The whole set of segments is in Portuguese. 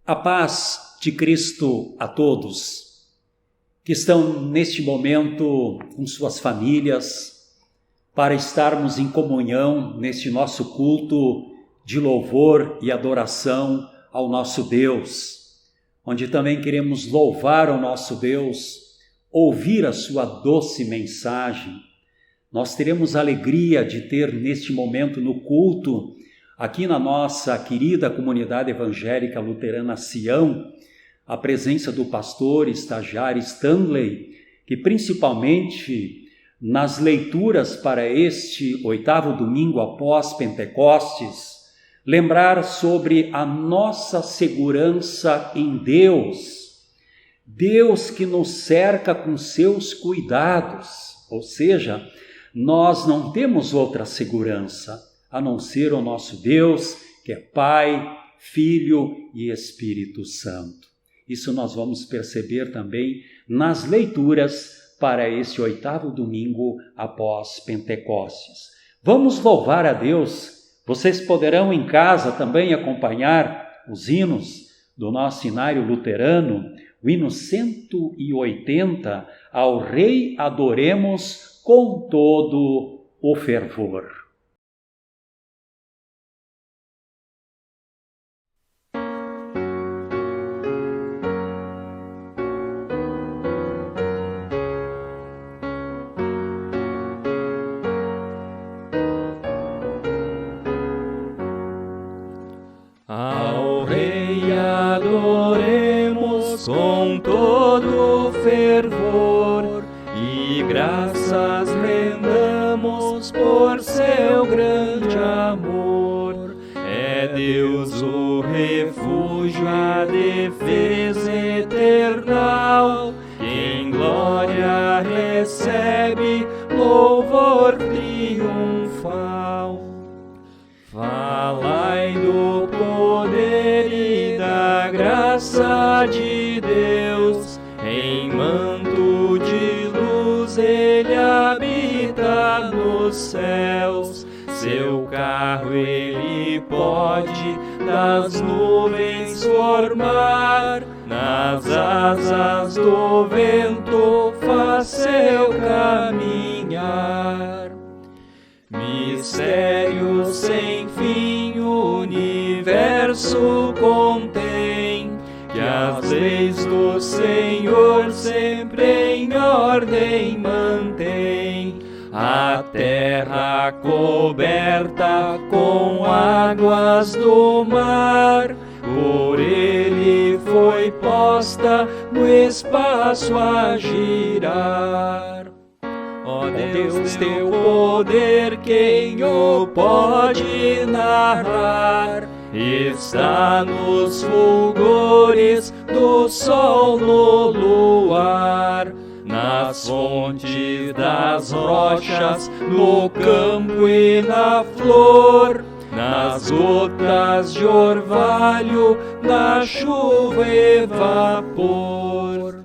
A paz de Cristo a todos que estão neste momento com suas famílias, para estarmos em comunhão neste nosso culto de louvor e adoração ao nosso Deus, onde também queremos louvar o nosso Deus, ouvir a sua doce mensagem. Nós teremos a alegria de ter neste momento no culto, aqui na nossa querida comunidade evangélica luterana Sião, a presença do pastor estagiário Stanley, que principalmente nas leituras para este 8º domingo após Pentecostes, lembrar sobre a nossa segurança em Deus, Deus que nos cerca com seus cuidados, ou seja, nós não temos outra segurança a não ser o nosso Deus, que é Pai, Filho e Espírito Santo. Isso nós vamos perceber também nas leituras para esse 8º domingo após Pentecostes. Vamos louvar a Deus. Vocês poderão em casa também acompanhar os hinos do nosso Inário Luterano, o hino 180, ao Rei adoremos com todo o fervor. Ao Rei adoremos com todo fervor e graças rendamos por seu grande amor. É Deus o refúgio, a defesa eternal, que em glória recebe louvor triunfal. Falai do poder e da graça de Deus, em manto de luz ele habita nos céus. Seu carro ele pode das nuvens formar, nas asas do vento faz seu caminhar. Mistério sem fim o universo contém, que as leis do Senhor sempre em ordem mantém. A terra coberta com águas do mar, por ele foi posta no espaço a girar. Ó Deus, teu poder, quem o pode narrar? Está nos fulgores do sol, no luar, nas fontes das rochas, no campo e na flor, nas gotas de orvalho, na chuva e vapor.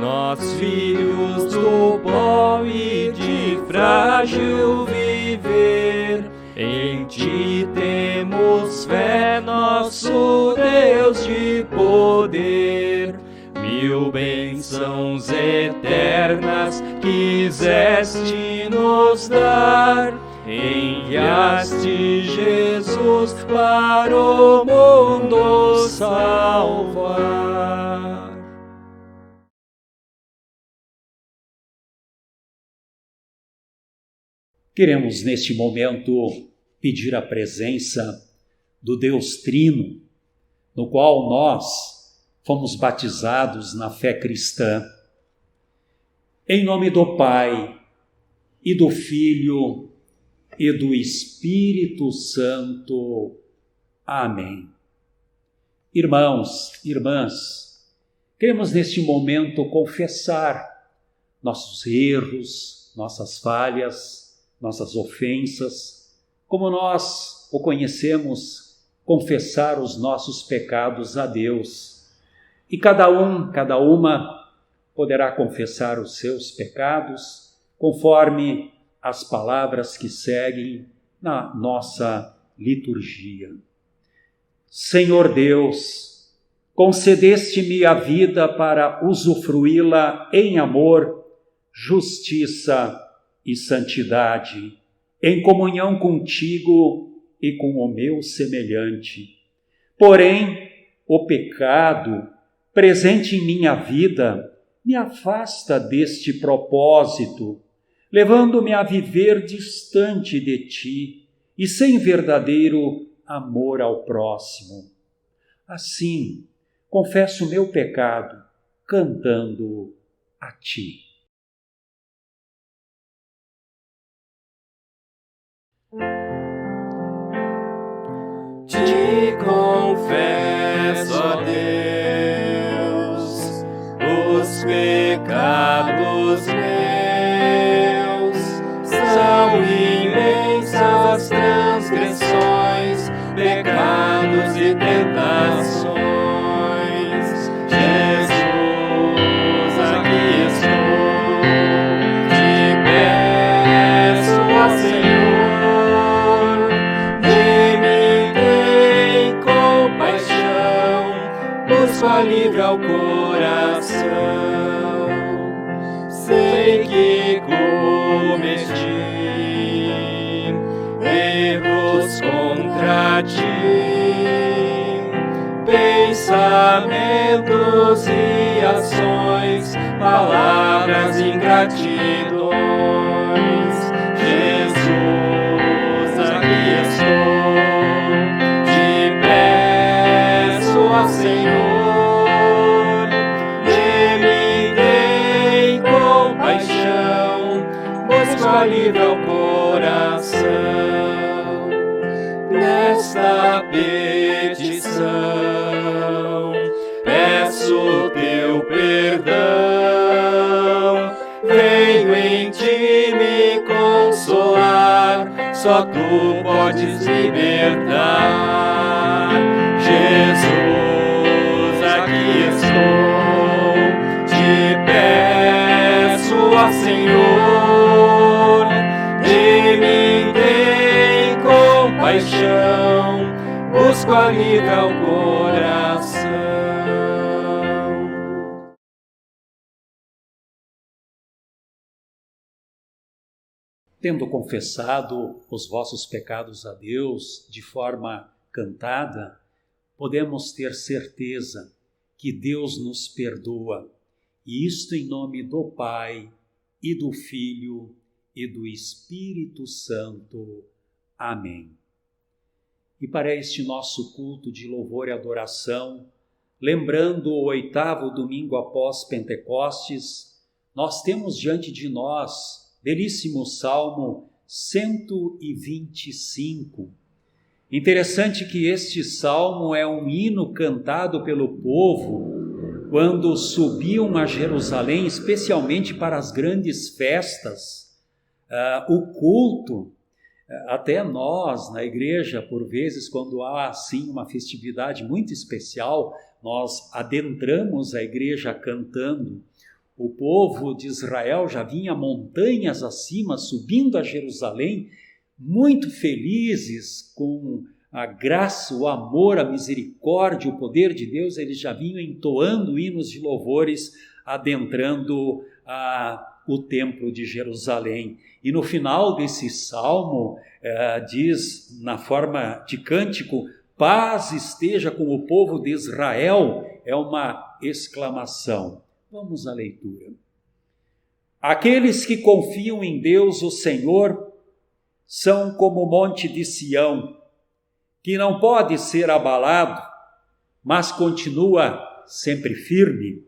Nós, filhos do pó e de frágil viver, em ti temos fé, nosso Deus de poder. Mil bênçãos eternas quiseste nos dar, enviaste Jesus para o mundo salvar. Queremos neste momento pedir a presença do Deus Trino, no qual nós fomos batizados na fé cristã. Em nome do Pai, e do Filho, e do Espírito Santo. Amém. Irmãos, irmãs, queremos neste momento confessar nossos erros, nossas falhas, nossas ofensas, como nós o conhecemos, confessar os nossos pecados a Deus. E cada uma poderá confessar os seus pecados conforme as palavras que seguem na nossa liturgia. Senhor Deus, concedeste-me a vida para usufruí-la em amor, justiça e santidade, em comunhão contigo e com o meu semelhante. Porém, o pecado, presente em minha vida, me afasta deste propósito, levando-me a viver distante de ti e sem verdadeiro amor ao próximo. Assim, confesso meu pecado, cantando a ti. Te confesso, ó Deus, os pecados meus são imensas transgressões, pecados e tentações. Jesus, aqui estou, te peço, ó Senhor, de mim tem compaixão, busca livre ao coração. Sei que cometi erros contra ti, pensamentos e ações, palavras e ingratidões. Jesus, aqui estou, te peço, ó Senhor, de mim tem compaixão, busca livre ao coração. Nesta petição peço teu perdão, venho em ti me consolar, só tu podes libertar. Jesus, aqui estou, te peço, ó Senhor, de mim tem compaixão, busco alívio ao coração. Tendo confessado os vossos pecados a Deus de forma cantada, podemos ter certeza que Deus nos perdoa, e isto em nome do Pai, e do Filho, e do Espírito Santo. Amém. E para este nosso culto de louvor e adoração, lembrando o 8º domingo após Pentecostes, nós temos diante de nós belíssimo Salmo 125. Interessante que este salmo é um hino cantado pelo povo quando subiam a Jerusalém, especialmente para as grandes festas, o culto. Até nós, na igreja, por vezes, quando há assim uma festividade muito especial, nós adentramos a igreja cantando. O povo de Israel já vinha montanhas acima, subindo a Jerusalém, muito felizes com a graça, o amor, a misericórdia, o poder de Deus. Eles já vinham entoando hinos de louvores, adentrando o templo de Jerusalém. E no final desse salmo, diz na forma de cântico, paz esteja com o povo de Israel, é uma exclamação. Vamos à leitura. Aqueles que confiam em Deus, o Senhor, são como o monte de Sião, que não pode ser abalado, mas continua sempre firme.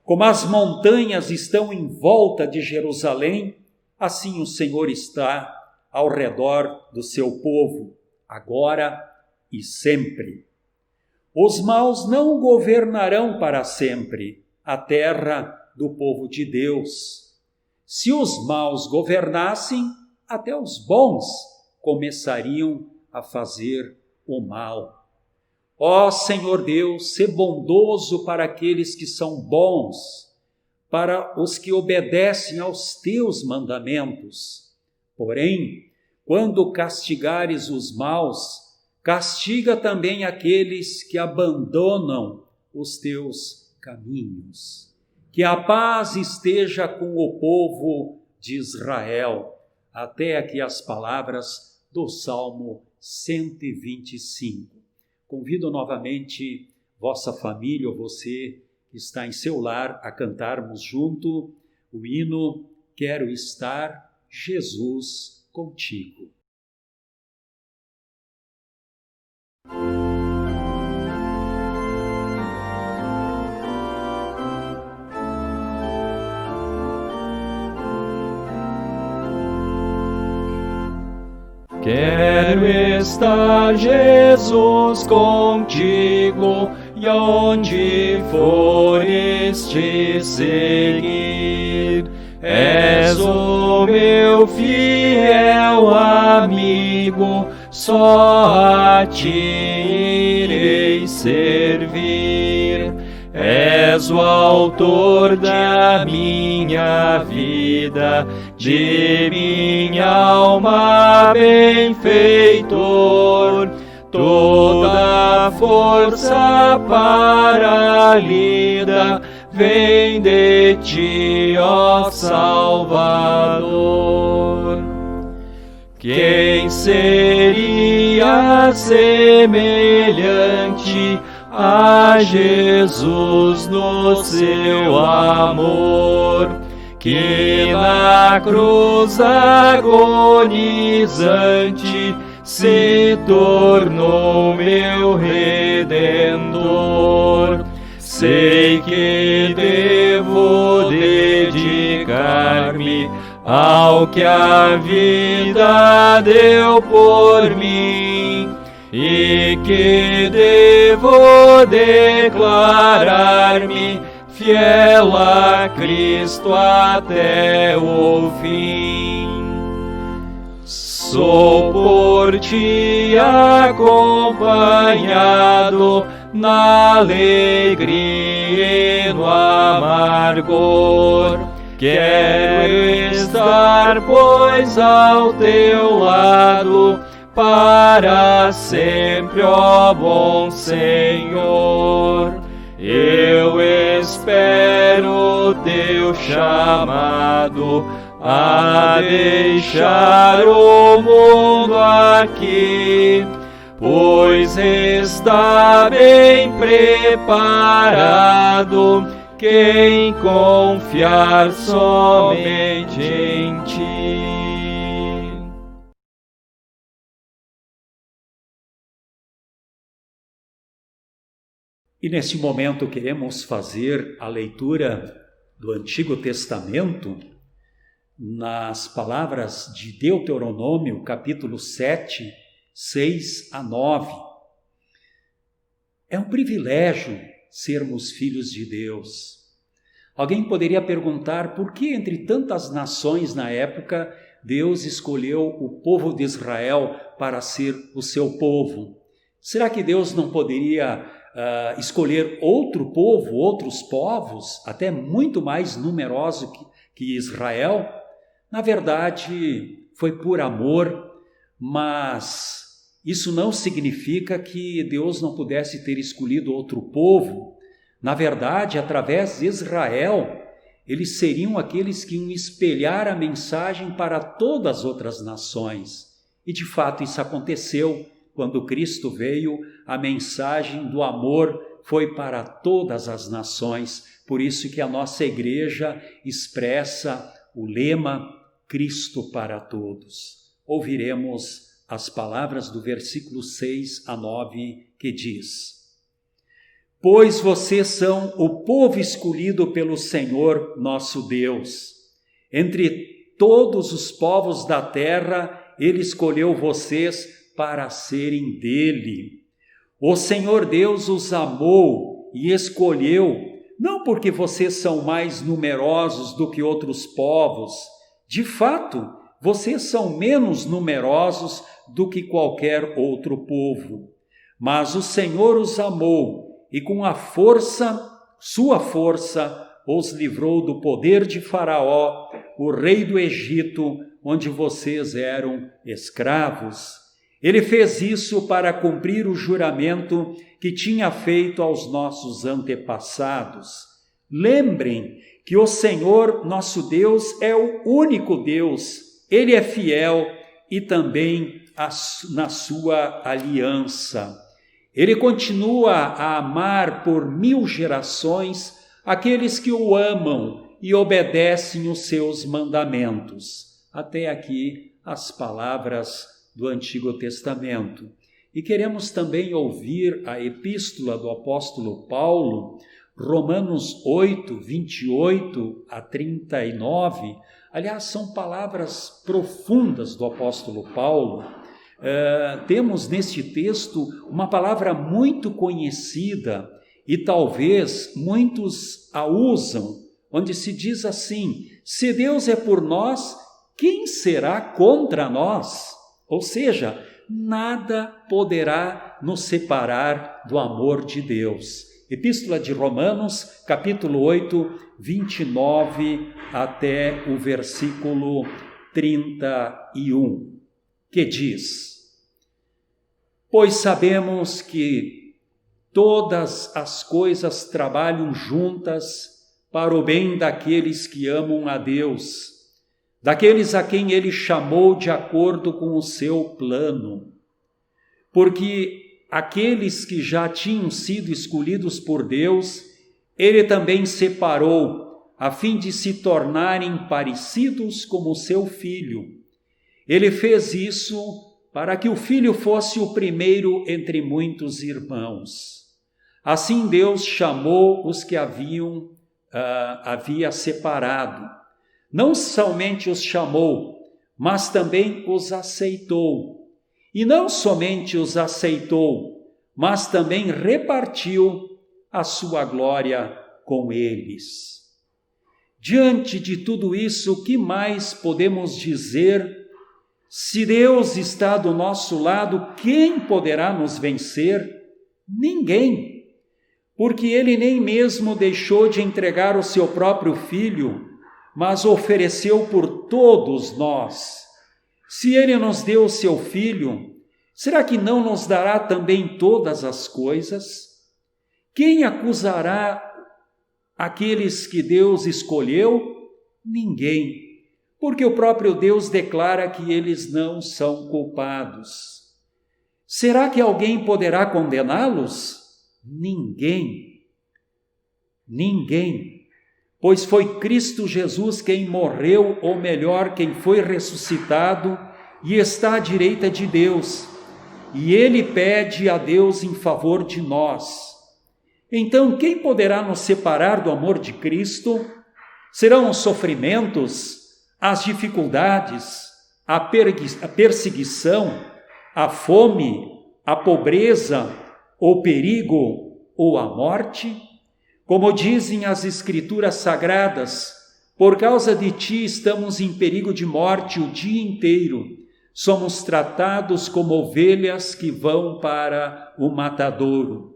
Como as montanhas estão em volta de Jerusalém, assim o Senhor está ao redor do seu povo, agora e sempre. Os maus não governarão para sempre a terra do povo de Deus. Se os maus governassem, até os bons começariam a fazer o mal. Ó Senhor Deus, sê bondoso para aqueles que são bons, para os que obedecem aos teus mandamentos. Porém, quando castigares os maus, castiga também aqueles que abandonam os teus caminhos. Que a paz esteja com o povo de Israel. Até aqui as palavras do Salmo 125. Convido novamente vossa família ou você que está em seu lar a cantarmos junto o hino Quero Estar, Jesus, Contigo. Quero estar, Jesus, contigo, e onde fores te seguir. És o meu fiel amigo, só a ti irei servir. És o autor da minha vida, de minha alma benfeitor. Toda força para a lida vem de ti, ó Salvador. Quem seria semelhante a Jesus no seu amor, que na cruz agonizante se tornou meu Redentor. Sei que devo dedicar-me ao que a vida deu por mim, e que devo declarar-me fiel a Cristo até o fim. Sou por ti acompanhado na alegria e no amargor. Quero estar, pois, ao teu lado, para sempre, ó bom Senhor. Eu espero teu chamado a deixar o mundo aqui, pois está bem preparado quem confiar somente em ti. E nesse momento queremos fazer a leitura do Antigo Testamento nas palavras de Deuteronômio, capítulo 7, 6 a 9. É um privilégio sermos filhos de Deus. Alguém poderia perguntar por que entre tantas nações na época Deus escolheu o povo de Israel para ser o seu povo. Será que Deus não poderia escolher outro povo, outros povos, até muito mais numerosos que Israel? Na verdade, foi por amor, mas isso não significa que Deus não pudesse ter escolhido outro povo. Na verdade, através de Israel, eles seriam aqueles que iam espelhar a mensagem para todas as outras nações. E de fato isso aconteceu. Quando Cristo veio, a mensagem do amor foi para todas as nações. Por isso que a nossa igreja expressa o lema Cristo para todos. Ouviremos as palavras do versículo 6 a 9 que diz: Pois vocês são o povo escolhido pelo Senhor nosso Deus. Entre todos os povos da terra, Ele escolheu vocês para serem dele. O Senhor Deus os amou e escolheu, não porque vocês são mais numerosos do que outros povos. De fato, vocês são menos numerosos do que qualquer outro povo. Mas o Senhor os amou e com a sua força, os livrou do poder de Faraó, o rei do Egito, onde vocês eram escravos. Ele fez isso para cumprir o juramento que tinha feito aos nossos antepassados. Lembrem que o Senhor, nosso Deus, é o único Deus. Ele é fiel e também na sua aliança. Ele continua a amar por 1000 gerações aqueles que o amam e obedecem os seus mandamentos. Até aqui as palavras do Antigo Testamento. E queremos também ouvir a epístola do apóstolo Paulo, Romanos 8, 28 a 39. Aliás, são palavras profundas do apóstolo Paulo. Temos neste texto uma palavra muito conhecida e talvez muitos a usam, onde se diz assim: se Deus é por nós, quem será contra nós? Ou seja, nada poderá nos separar do amor de Deus. Epístola de Romanos, capítulo 8, 29 até o versículo 31, que diz: pois sabemos que todas as coisas trabalham juntas para o bem daqueles que amam a Deus, daqueles a quem Ele chamou de acordo com o seu plano. Porque aqueles que já tinham sido escolhidos por Deus, Ele também separou, a fim de se tornarem parecidos como o seu Filho. Ele fez isso para que o Filho fosse o primeiro entre muitos irmãos. Assim Deus chamou os que havia separado. Não somente os chamou, mas também os aceitou. E não somente os aceitou, mas também repartiu a sua glória com eles. Diante de tudo isso, o que mais podemos dizer? Se Deus está do nosso lado, quem poderá nos vencer? Ninguém, porque Ele nem mesmo deixou de entregar o seu próprio Filho, mas ofereceu por todos nós. Se Ele nos deu o seu Filho, será que não nos dará também todas as coisas? Quem acusará aqueles que Deus escolheu? Ninguém, porque o próprio Deus declara que eles não são culpados. Será que alguém poderá condená-los? Ninguém. Ninguém. Pois foi Cristo Jesus quem morreu, ou melhor, quem foi ressuscitado e está à direita de Deus. E Ele pede a Deus em favor de nós. Então, quem poderá nos separar do amor de Cristo? Serão os sofrimentos, as dificuldades, a perseguição, a fome, a pobreza, o perigo ou a morte? Como dizem as Escrituras Sagradas, por causa de ti estamos em perigo de morte o dia inteiro. Somos tratados como ovelhas que vão para o matadouro.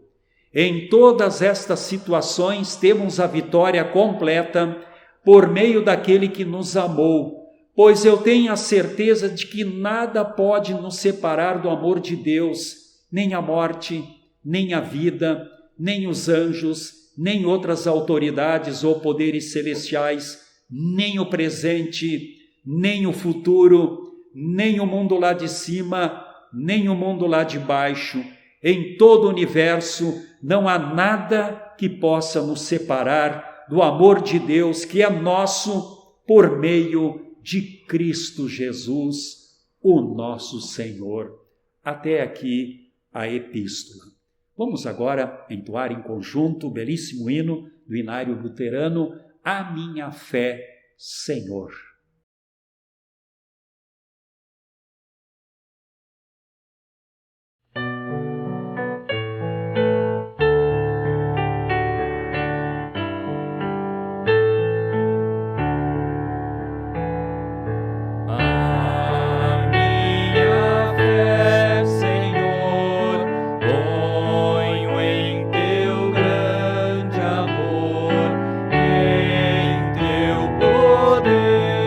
Em todas estas situações temos a vitória completa por meio daquele que nos amou, pois eu tenho a certeza de que nada pode nos separar do amor de Deus, nem a morte, nem a vida, nem os anjos, nem outras autoridades ou poderes celestiais, nem o presente, nem o futuro, nem o mundo lá de cima, nem o mundo lá de baixo. Em todo o universo não há nada que possa nos separar do amor de Deus, que é nosso por meio de Cristo Jesus, o nosso Senhor. Até aqui a epístola. Vamos agora entoar em conjunto o belíssimo hino do Inário Luterano, A Minha Fé, Senhor. Poder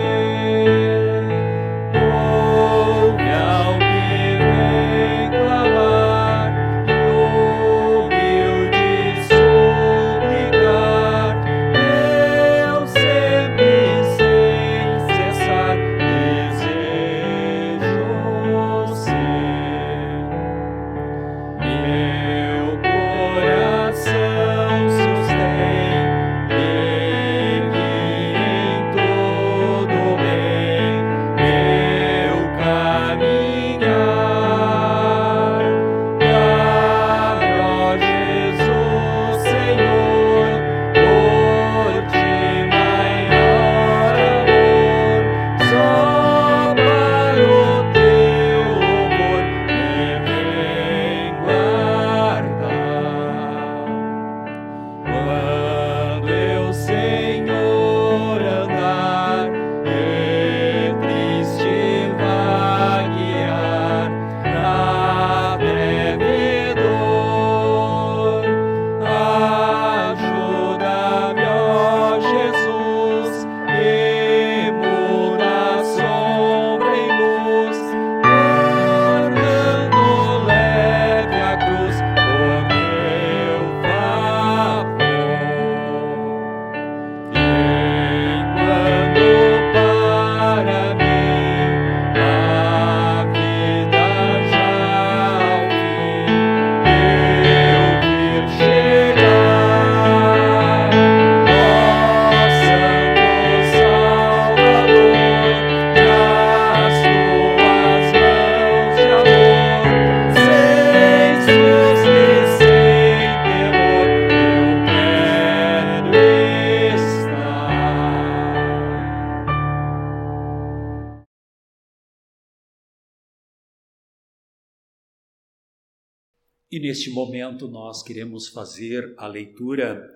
E neste momento nós queremos fazer a leitura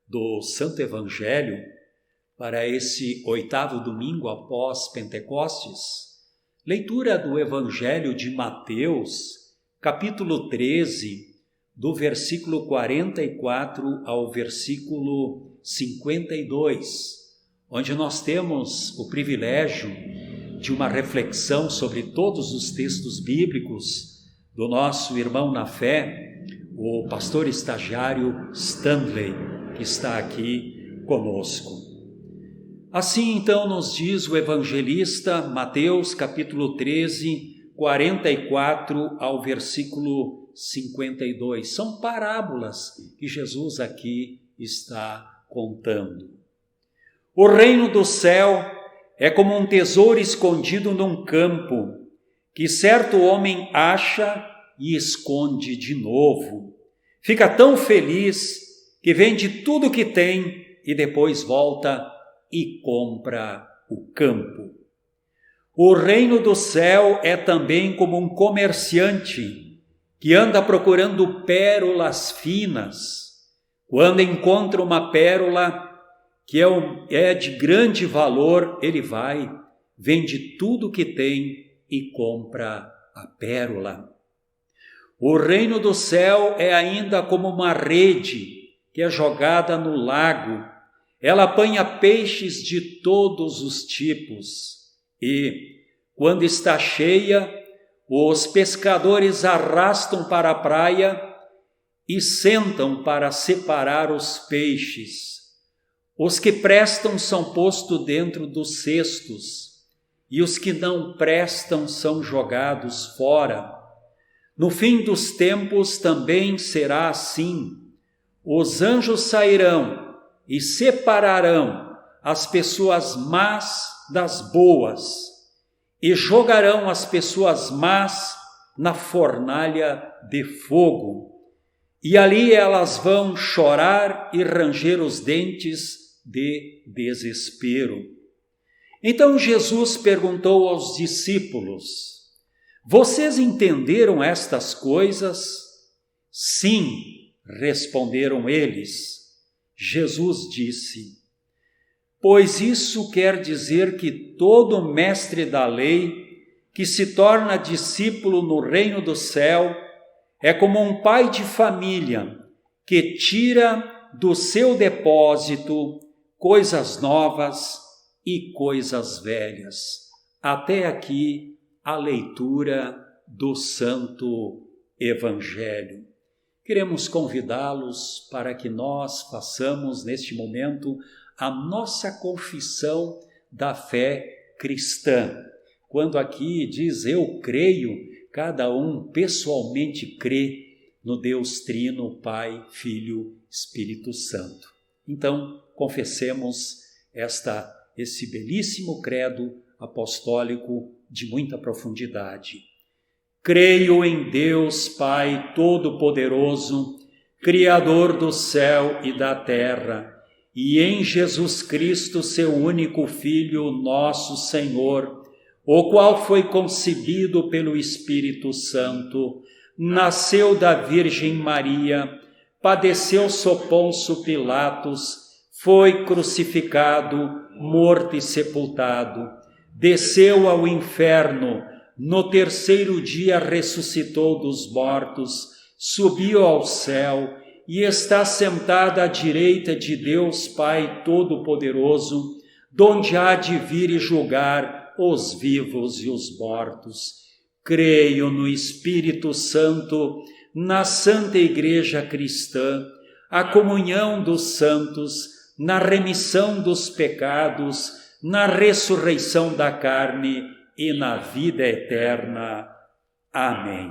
do Santo Evangelho para esse 8º domingo após Pentecostes. Leitura do Evangelho de Mateus, capítulo 13, do versículo 44 ao versículo 52, onde nós temos o privilégio de uma reflexão sobre todos os textos bíblicos do nosso irmão na fé, o pastor estagiário Stanley, que está aqui conosco. Assim então nos diz o evangelista Mateus capítulo 13, 44 ao versículo 52. São parábolas que Jesus aqui está contando. O reino do céu é como um tesouro escondido num campo, que certo homem acha e esconde de novo. Fica tão feliz que vende tudo o que tem e depois volta e compra o campo. O reino do céu é também como um comerciante que anda procurando pérolas finas. Quando encontra uma pérola que é de grande valor, ele vai, vende tudo o que tem e compra a pérola. O reino do céu é ainda como uma rede que é jogada no lago. Ela apanha peixes de todos os tipos e, quando está cheia, os pescadores arrastam para a praia e sentam para separar os peixes. Os que prestam são postos dentro dos cestos e os que não prestam são jogados fora. No fim dos tempos também será assim. Os anjos sairão e separarão as pessoas más das boas e jogarão as pessoas más na fornalha de fogo. E ali elas vão chorar e ranger os dentes de desespero. Então Jesus perguntou aos discípulos: vocês entenderam estas coisas? Sim, responderam eles. Jesus disse: pois isso quer dizer que todo mestre da lei que se torna discípulo no reino do céu é como um pai de família que tira do seu depósito coisas novas e coisas velhas. Até aqui a leitura do Santo Evangelho. Queremos convidá-los para que nós façamos neste momento a nossa confissão da fé cristã. Quando aqui diz eu creio, cada um pessoalmente crê no Deus Trino, Pai, Filho, Espírito Santo. Então, confessemos esse belíssimo credo apostólico de muita profundidade. Creio em Deus Pai Todo-Poderoso, Criador do céu e da terra, e em Jesus Cristo, seu único Filho, nosso Senhor, o qual foi concebido pelo Espírito Santo, nasceu da Virgem Maria, padeceu sob Pôncio Pilatos, foi crucificado, morto e sepultado, desceu ao inferno, no terceiro dia ressuscitou dos mortos, subiu ao céu e está sentado à direita de Deus Pai Todo-Poderoso, donde há de vir e julgar os vivos e os mortos. Creio no Espírito Santo, na Santa Igreja Cristã, a comunhão dos santos, na remissão dos pecados, na ressurreição da carne e na vida eterna. Amém.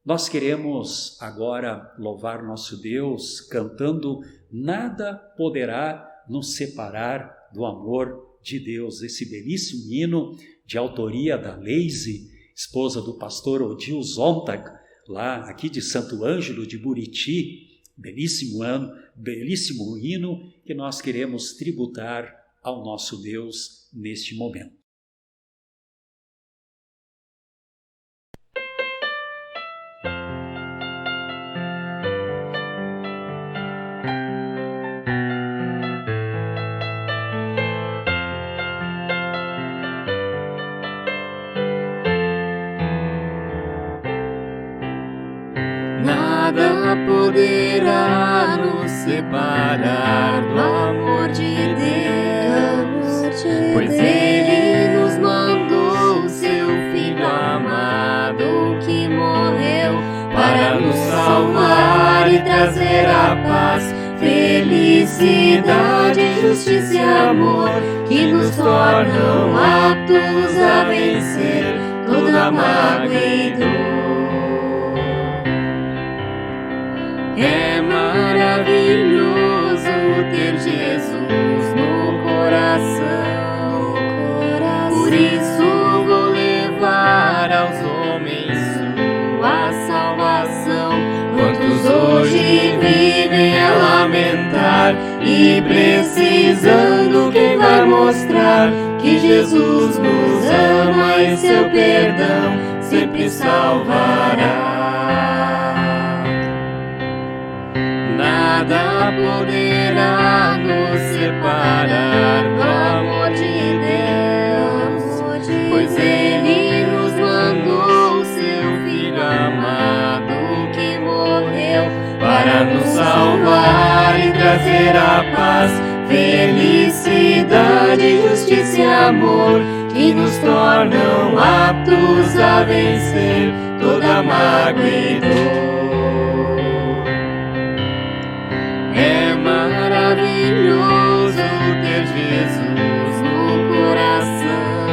Nós queremos agora louvar nosso Deus cantando Nada Poderá Nos Separar do Amor de Deus, esse belíssimo hino de autoria da Leise, esposa do pastor Odil Zontag, lá aqui de Santo Ângelo de Buriti. Belíssimo hino que nós queremos tributar ao nosso Deus neste momento. Nada poderá nos separar do amor de Deus, pois Ele nos mandou seu Filho amado que morreu para nos salvar e trazer a paz, felicidade, justiça e amor, que nos tornam aptos a vencer toda mágoa e dor. É maravilhoso ter Jesus no coração, por isso vou levar aos homens sua salvação. Quantos hoje vivem a lamentar e precisando, quem vai mostrar que Jesus nos ama e seu perdão sempre salvará. Nada poderá nos separar do amor de Deus, pois Ele nos mandou seu Filho amado que morreu para nos salvar e trazer a paz, felicidade, justiça e amor, que nos tornam aptos a vencer toda mágoa e dor. É maravilhoso ter Jesus no coração,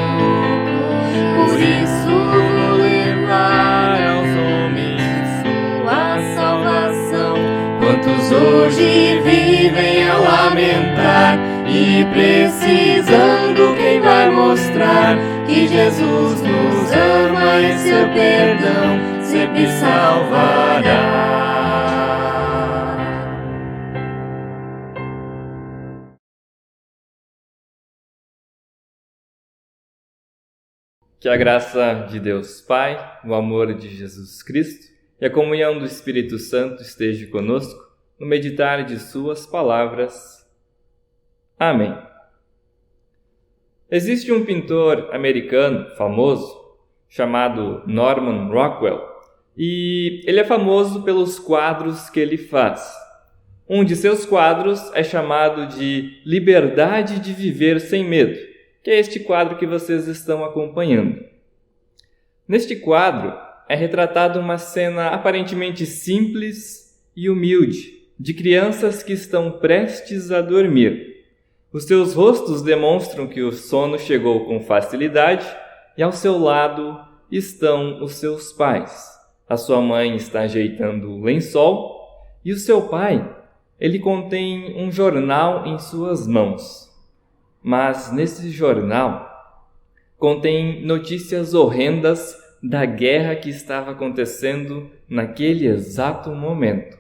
por isso vou levar aos homens sua salvação. Quantos hoje vivem a lamentar e precisando, quem vai mostrar que Jesus nos ama e seu perdão sempre salvará. Que a graça de Deus Pai, o amor de Jesus Cristo e a comunhão do Espírito Santo esteja conosco no meditar de suas palavras. Amém. Existe um pintor americano famoso chamado Norman Rockwell e ele é famoso pelos quadros que ele faz. Um de seus quadros é chamado de Liberdade de Viver Sem Medo, que é este quadro que vocês estão acompanhando. Neste quadro é retratada uma cena aparentemente simples e humilde de crianças que estão prestes a dormir. Os seus rostos demonstram que o sono chegou com facilidade e ao seu lado estão os seus pais. A sua mãe está ajeitando o lençol e o seu pai, ele contém um jornal em suas mãos. Mas nesse jornal contém notícias horrendas da guerra que estava acontecendo naquele exato momento.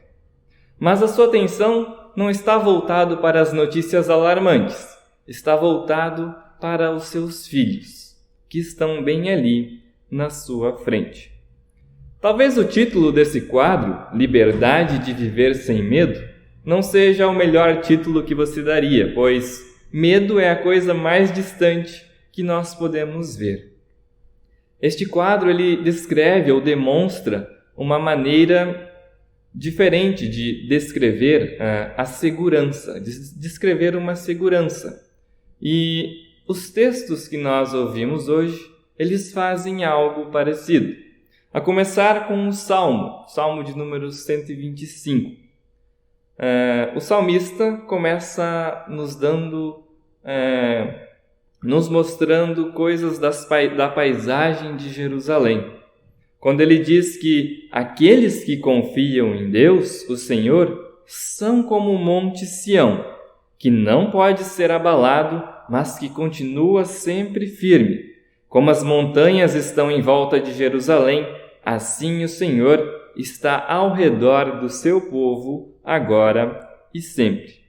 Mas a sua atenção não está voltado para as notícias alarmantes, está voltado para os seus filhos, que estão bem ali na sua frente. Talvez o título desse quadro, Liberdade de Viver Sem Medo, não seja o melhor título que você daria, pois medo é a coisa mais distante que nós podemos ver. Este quadro ele descreve ou demonstra uma maneira diferente de descrever a segurança, de descrever uma segurança. E os textos que nós ouvimos hoje, eles fazem algo parecido. A começar com o Salmo de número 125. O salmista começa nos mostrando coisas da paisagem de Jerusalém. Quando ele diz que aqueles que confiam em Deus, o Senhor, são como o monte Sião, que não pode ser abalado, mas que continua sempre firme. Como as montanhas estão em volta de Jerusalém, assim o Senhor está ao redor do seu povo, agora e sempre.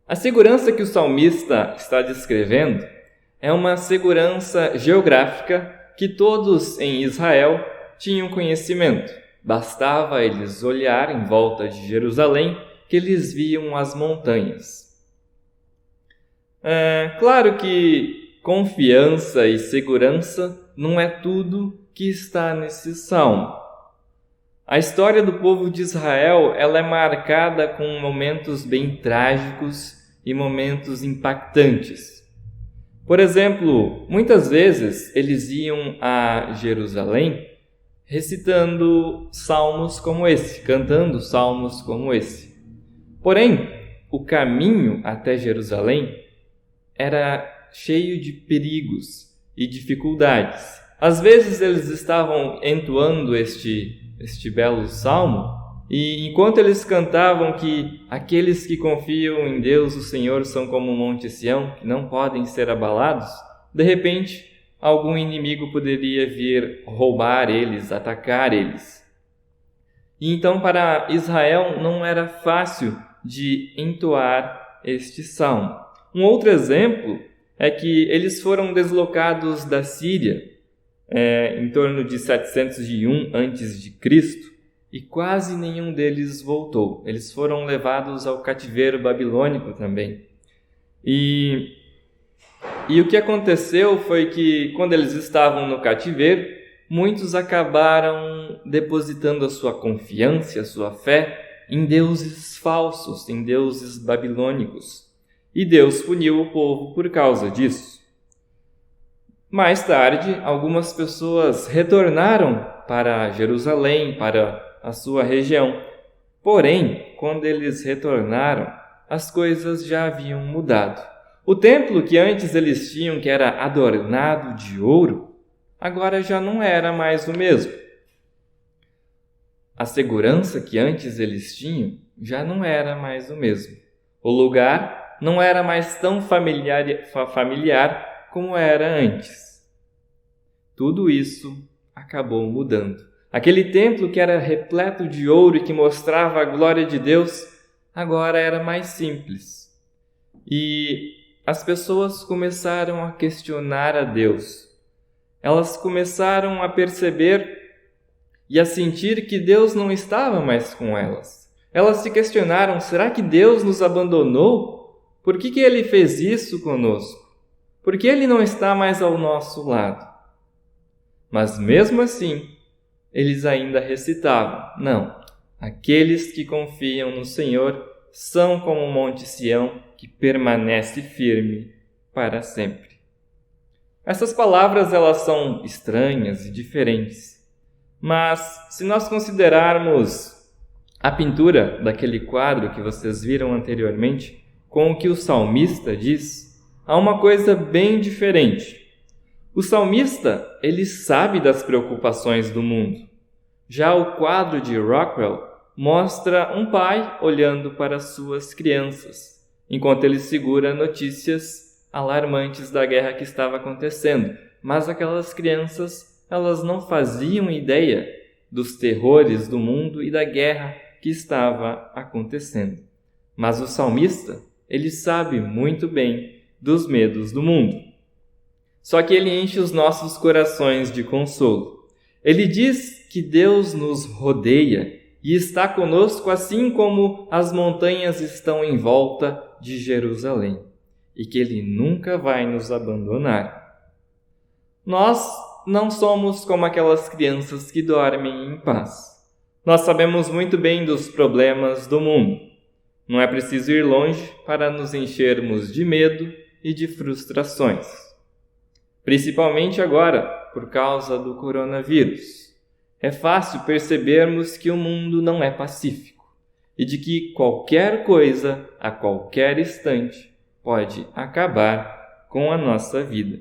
A segurança que o salmista está descrevendo é uma segurança geográfica que todos em Israel tinham conhecimento. Bastava eles olhar em volta de Jerusalém que eles viam as montanhas. Claro que confiança e segurança não é tudo que está nesse salmo. A história do povo de Israel, ela é marcada com momentos bem trágicos e momentos impactantes. Por exemplo, muitas vezes eles iam a Jerusalém recitando salmos como esse, cantando salmos como esse. Porém, o caminho até Jerusalém era cheio de perigos e dificuldades. Às vezes eles estavam entoando este belo salmo, e enquanto eles cantavam que aqueles que confiam em Deus, o Senhor, são como o Monte Sião, que não podem ser abalados, de repente, algum inimigo poderia vir roubar eles, atacar eles. E então, para Israel, não era fácil de entoar este salmo. Um outro exemplo é que eles foram deslocados da Síria em torno de 701 a.C., e quase nenhum deles voltou. Eles foram levados ao cativeiro babilônico também. E o que aconteceu foi que, quando eles estavam no cativeiro, muitos acabaram depositando a sua confiança, a sua fé em deuses falsos, em deuses babilônicos. E Deus puniu o povo por causa disso. Mais tarde, algumas pessoas retornaram para Jerusalém, para a sua região. Porém, quando eles retornaram, as coisas já haviam mudado. O templo que antes eles tinham, que era adornado de ouro, agora já não era mais o mesmo. A segurança que antes eles tinham já não era mais o mesmo. O lugar não era mais tão familiar como era antes. Tudo isso acabou mudando. Aquele templo que era repleto de ouro e que mostrava a glória de Deus, agora era mais simples. E as pessoas começaram a questionar a Deus. Elas começaram a perceber e a sentir que Deus não estava mais com elas. Elas se questionaram: será que Deus nos abandonou? Por que Ele fez isso conosco? Por que Ele não está mais ao nosso lado? Mas mesmo assim, eles ainda recitavam: não, aqueles que confiam no Senhor são como o Monte Sião, que permanece firme para sempre. Essas palavras, elas são estranhas e diferentes, mas se nós considerarmos a pintura daquele quadro que vocês viram anteriormente com o que o salmista diz, há uma coisa bem diferente. O salmista, ele sabe das preocupações do mundo. Já o quadro de Rockwell mostra um pai olhando para suas crianças, enquanto ele segura notícias alarmantes da guerra que estava acontecendo. Mas aquelas crianças, elas não faziam ideia dos terrores do mundo e da guerra que estava acontecendo. Mas o salmista, ele sabe muito bem dos medos do mundo. Só que ele enche os nossos corações de consolo. Ele diz que Deus nos rodeia e está conosco assim como as montanhas estão em volta de Jerusalém, e que Ele nunca vai nos abandonar. Nós não somos como aquelas crianças que dormem em paz. Nós sabemos muito bem dos problemas do mundo. Não é preciso ir longe para nos enchermos de medo e de frustrações. Principalmente agora, por causa do coronavírus. É fácil percebermos que o mundo não é pacífico e de que qualquer coisa, a qualquer instante, pode acabar com a nossa vida.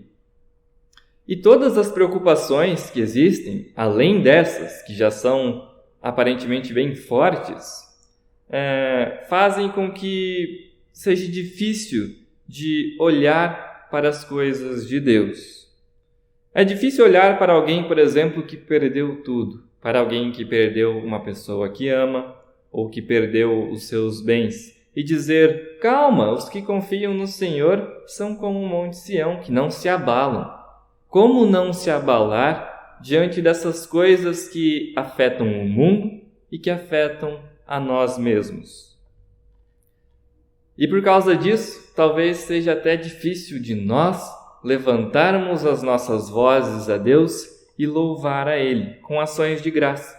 E todas as preocupações que existem, além dessas, que já são aparentemente bem fortes, fazem com que seja difícil de olhar para as coisas de Deus. É difícil olhar para alguém, por exemplo, que perdeu tudo, para alguém que perdeu uma pessoa que ama ou que perdeu os seus bens, e dizer: calma, os que confiam no Senhor são como o Monte Sião, que não se abalam. Como não se abalar diante dessas coisas que afetam o mundo e que afetam a nós mesmos? E por causa disso, talvez seja até difícil de nós levantarmos as nossas vozes a Deus e louvar a Ele com ações de graça.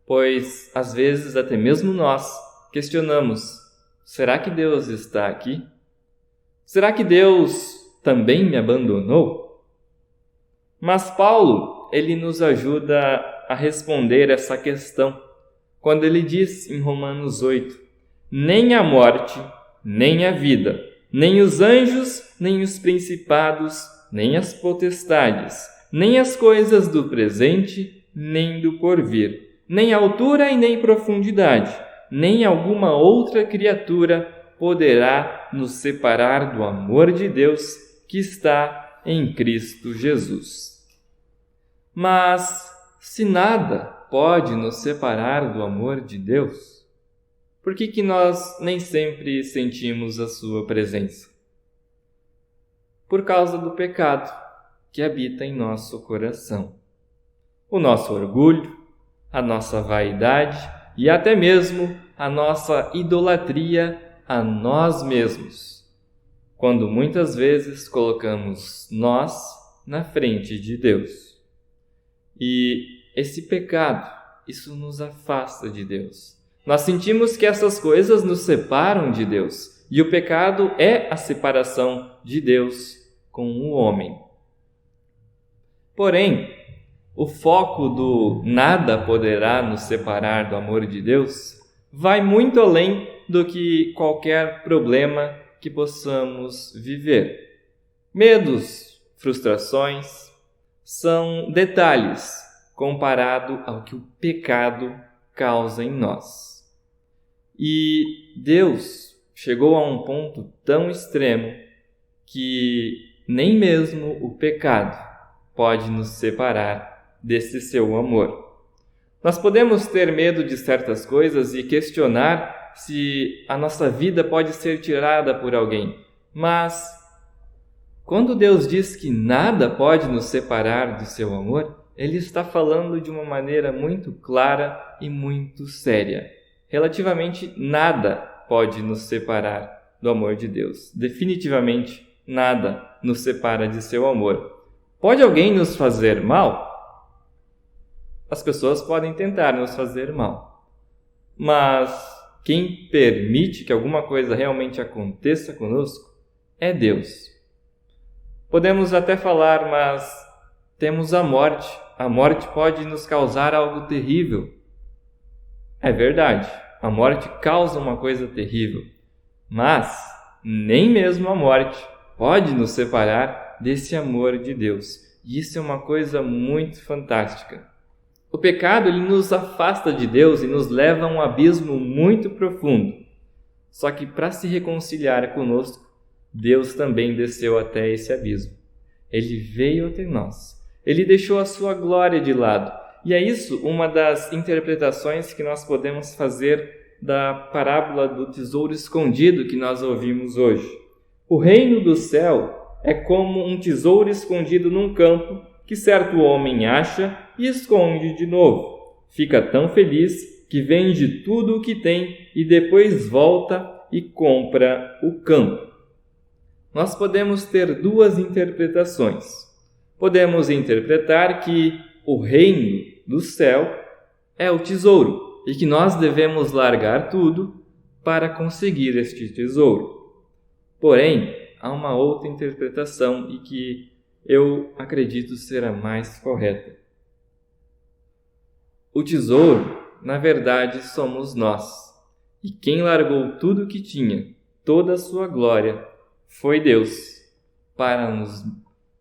pois às vezes até mesmo nós questionamos: será que Deus está aqui? Será que Deus também me abandonou? Mas Paulo, ele nos ajuda a responder essa questão quando ele diz em Romanos 8: nem a morte, nem a vida, nem os anjos, nem os principados, nem as potestades, nem as coisas do presente, nem do porvir, nem altura e nem profundidade, nem alguma outra criatura poderá nos separar do amor de Deus que está em Cristo Jesus. Mas, se nada pode nos separar do amor de Deus, por que nós nem sempre sentimos a sua presença? Por causa do pecado que habita em nosso coração. O nosso orgulho, a nossa vaidade e até mesmo a nossa idolatria a nós mesmos, quando muitas vezes colocamos nós na frente de Deus. E esse pecado, isso nos afasta de Deus. Nós sentimos que essas coisas nos separam de Deus, e o pecado é a separação de Deus com o homem. Porém, o foco do nada poderá nos separar do amor de Deus vai muito além do que qualquer problema que possamos viver. Medos, frustrações, são detalhes comparado ao que o pecado causa em nós. E Deus chegou a um ponto tão extremo que nem mesmo o pecado pode nos separar desse seu amor. Nós podemos ter medo de certas coisas e questionar se a nossa vida pode ser tirada por alguém. Mas, quando Deus diz que nada pode nos separar do seu amor, Ele está falando de uma maneira muito clara e muito séria. Relativamente nada pode nos separar do amor de Deus. Definitivamente nada nos separa de seu amor. Pode alguém nos fazer mal? As pessoas podem tentar nos fazer mal. Mas quem permite que alguma coisa realmente aconteça conosco é Deus. Podemos até falar, mas temos a morte. A morte pode nos causar algo terrível. É verdade, a morte causa uma coisa terrível. Mas nem mesmo a morte pode nos separar desse amor de Deus. E isso é uma coisa muito fantástica. O pecado ele nos afasta de Deus e nos leva a um abismo muito profundo. Só que para se reconciliar conosco, Deus também desceu até esse abismo. Ele veio até nós. Ele deixou a sua glória de lado. E é isso uma das interpretações que nós podemos fazer da parábola do tesouro escondido que nós ouvimos hoje. O reino do céu é como um tesouro escondido num campo que certo homem acha e esconde de novo. Fica tão feliz que vende tudo o que tem e depois volta e compra o campo. Nós podemos ter duas interpretações. Podemos interpretar que o reino do céu é o tesouro e que nós devemos largar tudo para conseguir este tesouro. Porém, há uma outra interpretação e que eu acredito ser a mais correta. O tesouro, na verdade, somos nós. E quem largou tudo o que tinha, toda a sua glória, foi Deus, para nos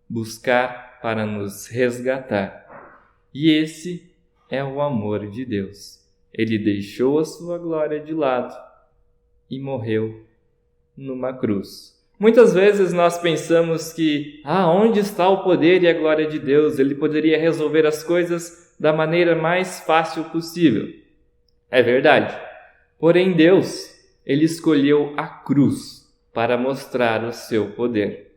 buscar, para nos resgatar. E esse é o amor de Deus. Ele deixou a sua glória de lado e morreu numa cruz. Muitas vezes nós pensamos que, onde está o poder e a glória de Deus? Ele poderia resolver as coisas da maneira mais fácil possível. É verdade. Porém, Deus, Ele escolheu a cruz para mostrar o seu poder.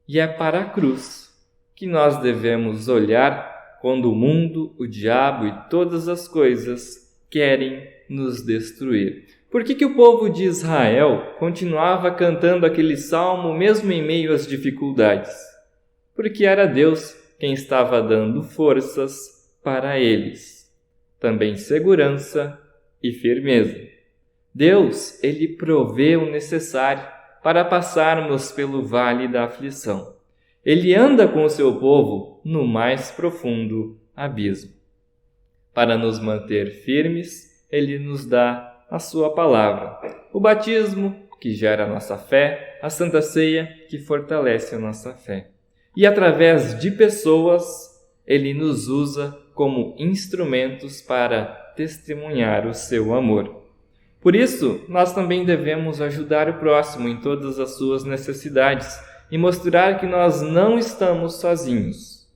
E é para a cruz que nós devemos olhar quando o mundo, o diabo e todas as coisas querem nos destruir. Por que o povo de Israel continuava cantando aquele salmo mesmo em meio às dificuldades? Porque era Deus quem estava dando forças para eles. também segurança e firmeza. Deus, Ele provê o necessário para passarmos pelo vale da aflição. Ele anda com o seu povo no mais profundo abismo. Para nos manter firmes, Ele nos dá a sua palavra, o batismo, que gera a nossa fé, a Santa Ceia, que fortalece a nossa fé. E através de pessoas, Ele nos usa como instrumentos para testemunhar o seu amor. Por isso, nós também devemos ajudar o próximo em todas as suas necessidades e mostrar que nós não estamos sozinhos,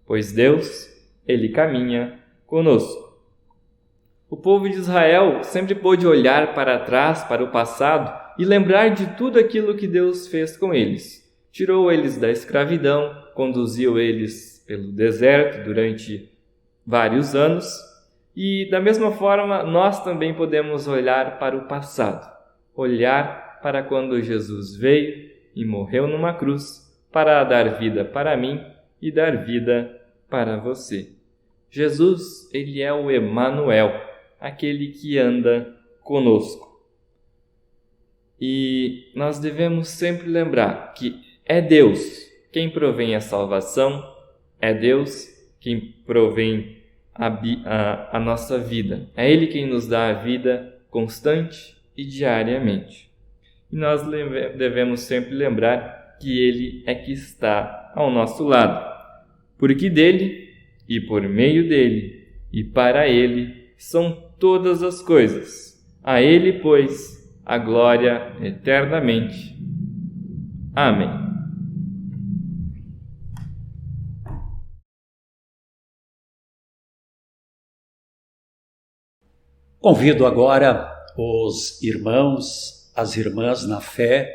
pois Deus, Ele caminha conosco. O povo de Israel sempre pôde olhar para trás, para o passado, e lembrar de tudo aquilo que Deus fez com eles. Tirou eles da escravidão, conduziu eles pelo deserto durante vários anos, e da mesma forma nós também podemos olhar para o passado, olhar para quando Jesus veio e morreu numa cruz para dar vida para mim e dar vida para você. Jesus, Ele é o Emanuel, aquele que anda conosco. E nós devemos sempre lembrar que é Deus quem provém a salvação, é Deus quem provém a nossa vida. É Ele quem nos dá a vida constante e diariamente. E nós devemos sempre lembrar que Ele é que está ao nosso lado, porque dele e por meio dele e para Ele são todas as coisas. A Ele, pois, a glória eternamente. Amém. Convido agora os irmãos, as irmãs na fé,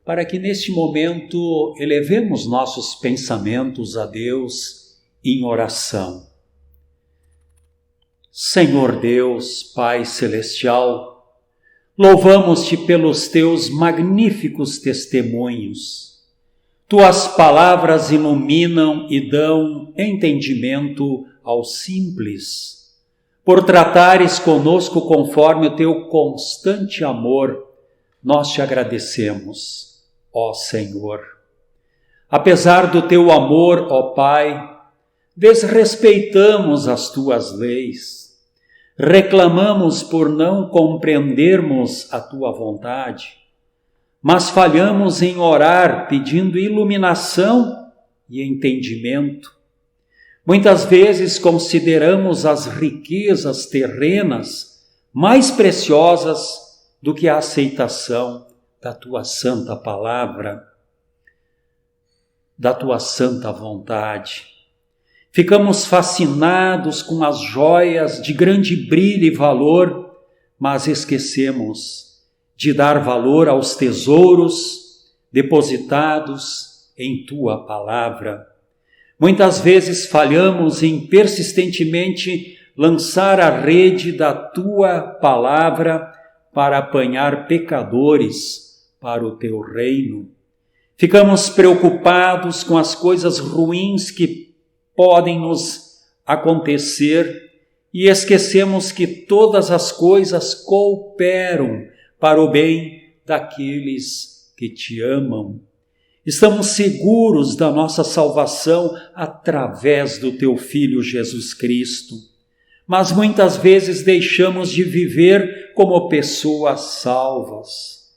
para que neste momento elevemos nossos pensamentos a Deus em oração. Senhor Deus, Pai Celestial, louvamos-te pelos teus magníficos testemunhos. Tuas palavras iluminam e dão entendimento ao simples. Por tratares conosco conforme o teu constante amor, nós te agradecemos, ó Senhor. Apesar do teu amor, ó Pai, desrespeitamos as tuas leis. Reclamamos por não compreendermos a tua vontade, mas falhamos em orar pedindo iluminação e entendimento. Muitas vezes consideramos as riquezas terrenas mais preciosas do que a aceitação da tua santa palavra, da tua santa vontade. Ficamos fascinados com as joias de grande brilho e valor, mas esquecemos de dar valor aos tesouros depositados em tua palavra. Muitas vezes falhamos em persistentemente lançar a rede da tua palavra para apanhar pecadores para o teu reino. Ficamos preocupados com as coisas ruins que podem nos acontecer e esquecemos que todas as coisas cooperam para o bem daqueles que te amam. Estamos seguros da nossa salvação através do teu Filho Jesus Cristo, mas muitas vezes deixamos de viver como pessoas salvas.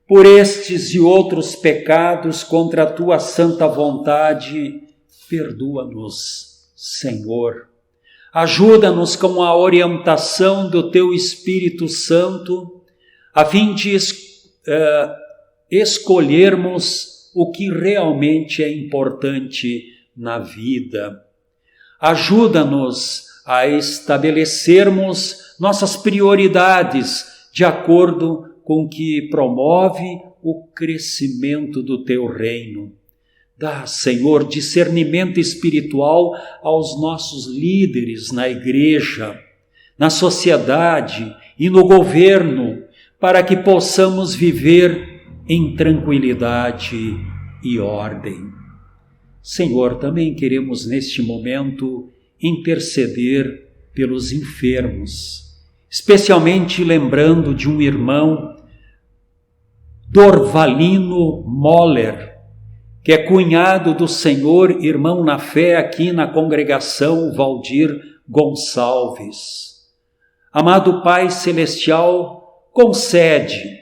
Por estes e outros pecados contra a tua santa vontade, perdoa-nos, Senhor. Ajuda-nos com a orientação do teu Espírito Santo, a fim de escolhermos o que realmente é importante na vida. Ajuda-nos a estabelecermos nossas prioridades de acordo com o que promove o crescimento do teu reino. Dá, Senhor, discernimento espiritual aos nossos líderes na igreja, na sociedade e no governo, para que possamos viver em tranquilidade e ordem. Senhor, também queremos neste momento interceder pelos enfermos, especialmente lembrando de um irmão, Dorvalino Moller, que é cunhado do Senhor, irmão na fé aqui na congregação Valdir Gonçalves. Amado Pai Celestial, concede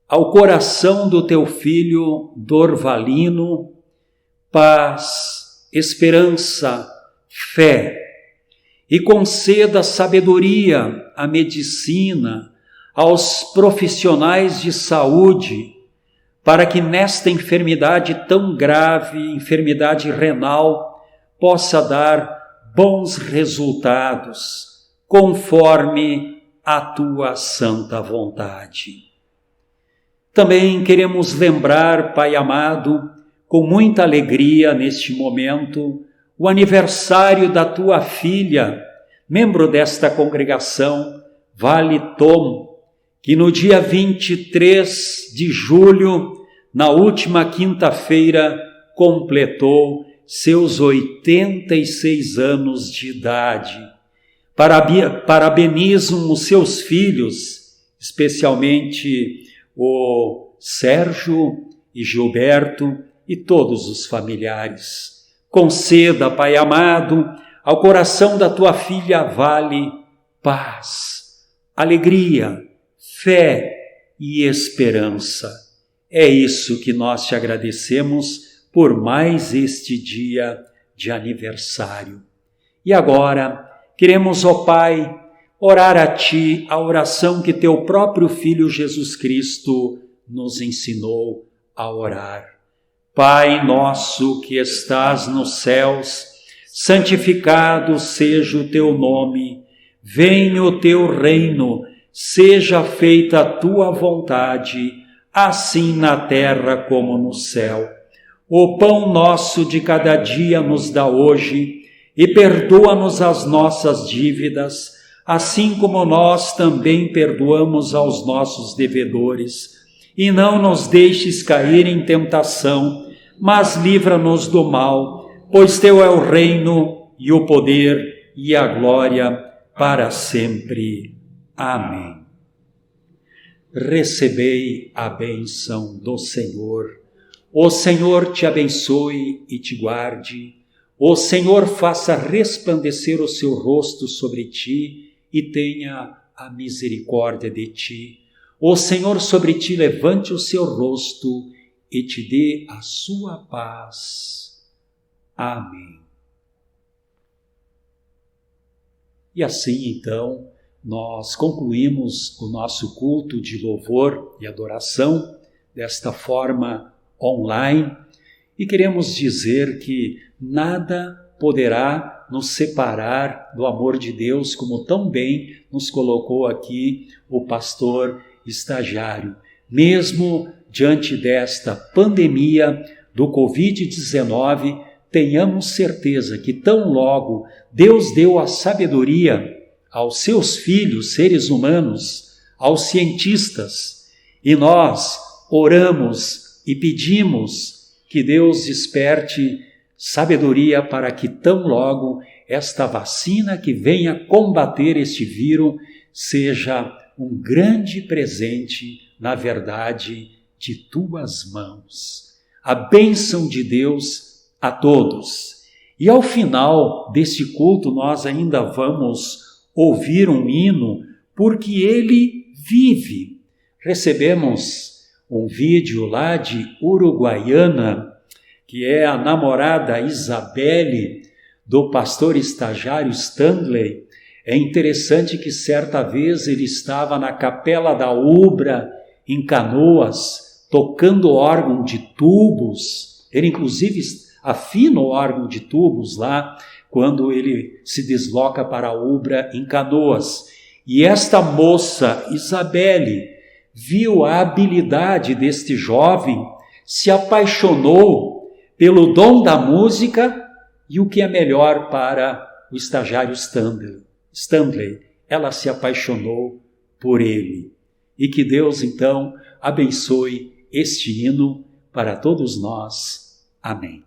ao coração do teu filho Dorvalino paz, esperança, fé, e conceda sabedoria à medicina, aos profissionais de saúde, para que nesta enfermidade tão grave, enfermidade renal, possa dar bons resultados, conforme a tua santa vontade. Também queremos lembrar, Pai amado, com muita alegria neste momento, o aniversário da tua filha, membro desta congregação, Vale Tom, que no dia 23 de julho, na última quinta-feira, completou seus 86 anos de idade. Parabenizo os seus filhos, especialmente o Sérgio e Gilberto e todos os familiares. Conceda, Pai amado, ao coração da tua filha Vale paz, alegria, fé e esperança. É isso que nós te agradecemos por mais este dia de aniversário. E agora, queremos, ó Pai, orar a Ti a oração que Teu próprio Filho Jesus Cristo nos ensinou a orar. Pai nosso que estás nos céus, santificado seja o Teu nome, venha o Teu reino, seja feita a Tua vontade, assim na terra como no céu. O pão nosso de cada dia nos dá hoje, e perdoa-nos as nossas dívidas, assim como nós também perdoamos aos nossos devedores. E não nos deixes cair em tentação, mas livra-nos do mal, pois Teu é o reino, e o poder, e a glória, para sempre. Amém. Recebei a bênção do Senhor. O Senhor te abençoe e te guarde. O Senhor faça resplandecer o seu rosto sobre ti e tenha a misericórdia de ti. O Senhor sobre ti levante o seu rosto e te dê a sua paz. Amém. E assim, então, nós concluímos o nosso culto de louvor e adoração desta forma online e queremos dizer que nada poderá nos separar do amor de Deus, como tão bem nos colocou aqui o pastor estagiário. Mesmo diante desta pandemia do Covid-19, tenhamos certeza que tão logo Deus deu a sabedoria aos seus filhos, seres humanos, aos cientistas, e nós oramos e pedimos que Deus desperte sabedoria para que tão logo esta vacina que venha combater este vírus seja um grande presente, na verdade, de tuas mãos. A bênção de Deus a todos. E ao final deste culto nós ainda vamos ouvir um hino, porque ele vive. Recebemos um vídeo lá de Uruguaiana, que é a namorada Isabelle do pastor estagiário Stanley. É interessante que certa vez ele estava na capela da Ubra, em Canoas, tocando órgão de tubos. Ele inclusive afina o órgão de tubos lá, quando ele se desloca para a Ubra em Canoas. E esta moça, Isabelle, viu a habilidade deste jovem, se apaixonou pelo dom da música e o que é melhor para o estagiário Stanley, ela se apaixonou por ele. E que Deus, então, abençoe este hino para todos nós. Amém.